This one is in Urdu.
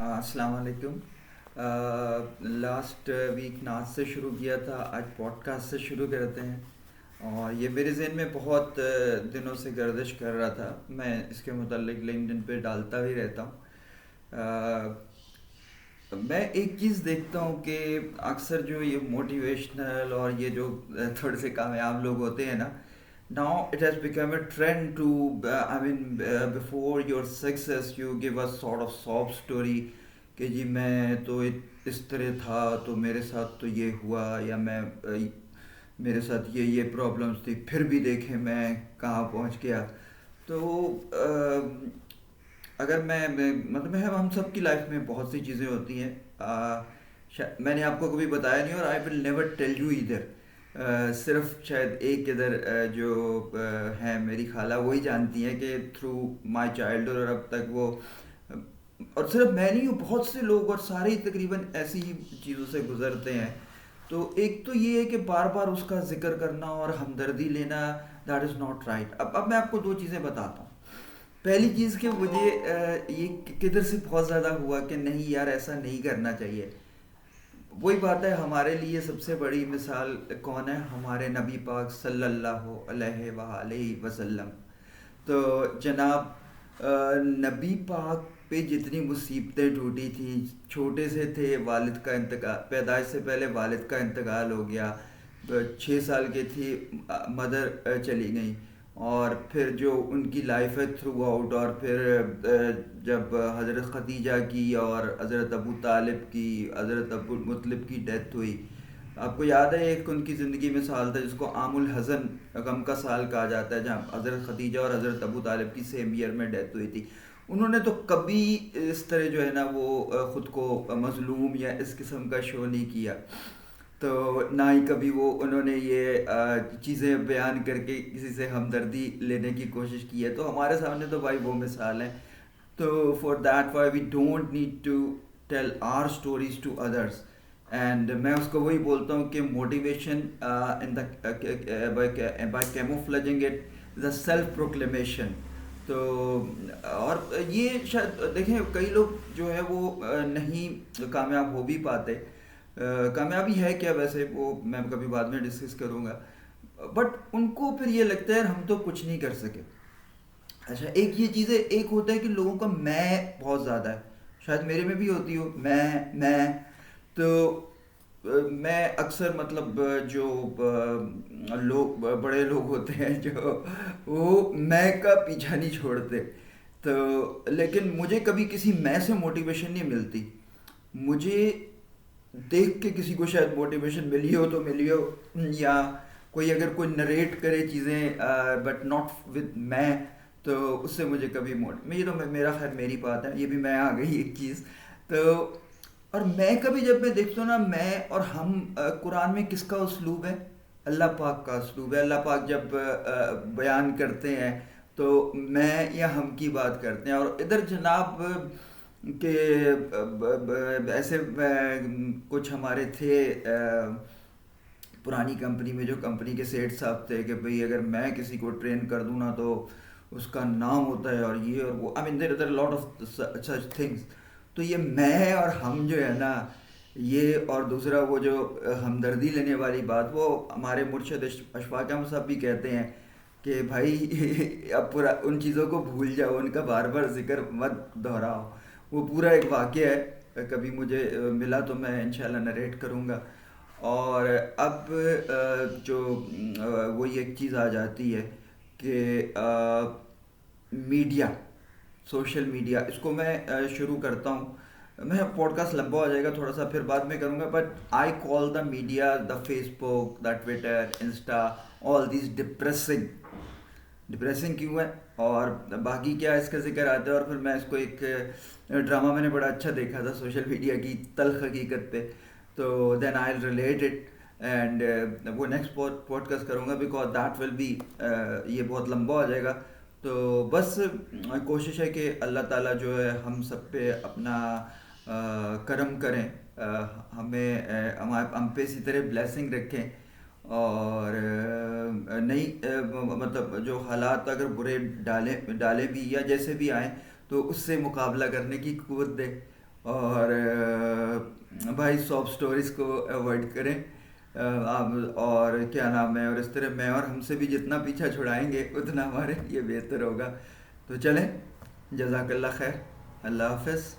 السلام علیکم۔ لاسٹ ویک نعت سے شروع کیا تھا، آج پوڈ کاسٹ سے شروع کرتے ہیں۔ اور یہ میرے ذہن میں بہت دنوں سے گردش کر رہا تھا، میں اس کے متعلق لنکڈن پہ ڈالتا بھی رہتا ہوں۔ میں ایک چیز دیکھتا ہوں کہ اکثر جو یہ موٹیویشنل اور یہ جو تھوڑے سے کامیاب لوگ ہوتے ہیں نا، now it has become a trend to before your success you give a sort of sob story کہ جی میں تو اس طرح تھا تو میرے ساتھ تو یہ ہوا، یا میرے ساتھ یہ پرابلمس تھی، پھر بھی دیکھیں میں کہاں پہنچ گیا۔ تو اگر مطلب ہم سب کی لائف میں بہت سی چیزیں ہوتی ہیں، میں نے آپ کو کبھی بتایا نہیں اور آئی ول نیور ٹیل یو ادھر، صرف شاید ایک ادھر جو ہیں میری خالہ وہی جانتی ہیں کہ تھرو مائی چائلڈہڈ، اور اب تک وہ، اور صرف میں نہیں ہوں، بہت سے لوگ اور سارے ہی تقریباً ایسی ہی چیزوں سے گزرتے ہیں۔ تو ایک تو یہ ہے کہ بار بار اس کا ذکر کرنا اور ہمدردی لینا، دیٹ از ناٹ رائٹ۔ اب میں آپ کو دو چیزیں بتاتا ہوں۔ پہلی چیز کہ مجھے یہ کدھر سے بہت زیادہ ہوا کہ نہیں یار ایسا نہیں کرنا چاہیے۔ وہی بات ہے، ہمارے لیے سب سے بڑی مثال کون ہے؟ ہمارے نبی پاک صلی اللہ علیہ وآلہ وسلم۔ تو جناب نبی پاک پہ جتنی مصیبتیں ٹوٹی تھیں، چھوٹے سے تھے، والد کا انتقال، پیدائش سے پہلے والد کا انتقال ہو گیا، 6 سال کی تھی مدر چلی گئیں، اور پھر جو ان کی لائف ہے تھرو آؤٹ، اور پھر جب حضرت خدیجہ کی اور حضرت ابو طالب کی، حضرت ابو مطلب کی ڈیتھ ہوئی۔ آپ کو یاد ہے ایک ان کی زندگی میں سال تھا جس کو عام الحزن، غم کا سال کہا جاتا ہے، جہاں حضرت خدیجہ اور حضرت ابو طالب کی سیم ایئر میں ڈیتھ ہوئی تھی۔ انہوں نے تو کبھی اس طرح جو ہے نا وہ خود کو مظلوم یا اس قسم کا شو نہیں کیا، تو نہ ہی کبھی انہوں نے یہ چیزیں بیان کر کے کسی سے ہمدردی لینے کی کوشش کی ہے۔ تو ہمارے سامنے تو بھائی وہ مثال ہیں۔ تو for that why we don't need to tell our stories to others. And میں اس کو وہی بولتا ہوں کہ motivation in the by camouflaging it the self proclamation. تو اور یہ شاید دیکھیں کئی لوگ جو ہے وہ نہیں کامیاب ہو بھی پاتے۔ کامیابی ہے کیا ویسے، وہ میں کبھی بعد میں ڈسکس کروں گا، بٹ ان کو پھر یہ لگتا ہے یار ہم تو کچھ نہیں کر سکے۔ اچھا ایک یہ چیز ہے، ایک ہوتا ہے کہ لوگوں کا میں بہت زیادہ ہے، شاید میرے میں بھی ہوتی ہو میں تو میں اکثر مطلب جو لوگ بڑے لوگ ہوتے ہیں جو وہ میں کا پیچھا نہیں چھوڑتے، تو لیکن مجھے کبھی کسی میں سے موٹیویشن نہیں ملتی۔ مجھے دیکھ کے کسی کو شاید موٹیویشن ملی ہو تو ملی ہو، یا کوئی اگر کوئی نریٹ کرے چیزیں بٹ ناٹ ود میں، تو اس سے مجھے کبھی یہ تو میرا خیر میری بات ہے، یہ بھی میں آ گئی ایک چیز تو۔ اور میں کبھی جب میں دیکھتا ہوں نا، میں اور ہم، قرآن میں کس کا اسلوب ہے؟ اللہ پاک کا اسلوب ہے۔ اللہ پاک جب بیان کرتے ہیں تو میں یا ہم کی بات کرتے ہیں، اور ادھر جناب کہ ایسے کچھ ہمارے تھے پرانی کمپنی میں، جو کمپنی کے سیٹ صاحب تھے کہ بھئی اگر میں کسی کو ٹرین کر دوں نا تو اس کا نام ہوتا ہے اور یہ اور وہ، آئی مین دیر ار لاٹ آف سچ تھنگس۔ تو یہ میں اور ہم جو ہے نا، یہ اور دوسرا وہ جو ہمدردی لینے والی بات، وہ ہمارے مرشد اشفاق احمد صاحب بھی کہتے ہیں کہ بھائی اب پورا ان چیزوں کو بھول جاؤ، ان کا بار بار ذکر مت دہراؤ۔ وہ پورا ایک واقعہ ہے، کبھی مجھے ملا تو میں انشاءاللہ نریٹ کروں گا۔ اور اب جو وہی ایک چیز آ جاتی ہے کہ میڈیا، سوشل میڈیا، اس کو میں شروع کرتا ہوں۔ میں پوڈ کاسٹ لمبا ہو جائے گا تھوڑا سا، پھر بعد میں کروں گا، but I call the media, the Facebook, the Twitter, Insta, all these depressing کیوں ہے اور باقی کیا اس کا ذکر آتا ہے۔ اور پھر میں اس کو ایک ڈرامہ میں نے بڑا اچھا دیکھا تھا سوشل میڈیا کی تلخ حقیقت پہ، تو دین آئی ریلیٹ اٹ، اینڈ وہ نیکسٹ پوڈ کاسٹ کروں گا بیکاز دیٹ ول بی، یہ بہت لمبا ہو جائے گا۔ تو بس کوشش ہے کہ اللہ تعالیٰ جو ہے ہم سب پہ اپنا کرم کریں، ہمیں ہم پہ اسی طرح بلیسنگ رکھیں، اور نہیں مطلب جو حالات اگر برے ڈالے بھی یا جیسے بھی آئیں تو اس سے مقابلہ کرنے کی قوت دے، اور بھائی ساپ سٹوریز کو ایوائڈ کریں، آپ اور کیا نام ہے، اور اس طرح میں اور ہم سے بھی جتنا پیچھا چھڑائیں گے اتنا ہمارے لیے بہتر ہوگا. تو چلیں، جزاک اللہ خیر، اللہ حافظ.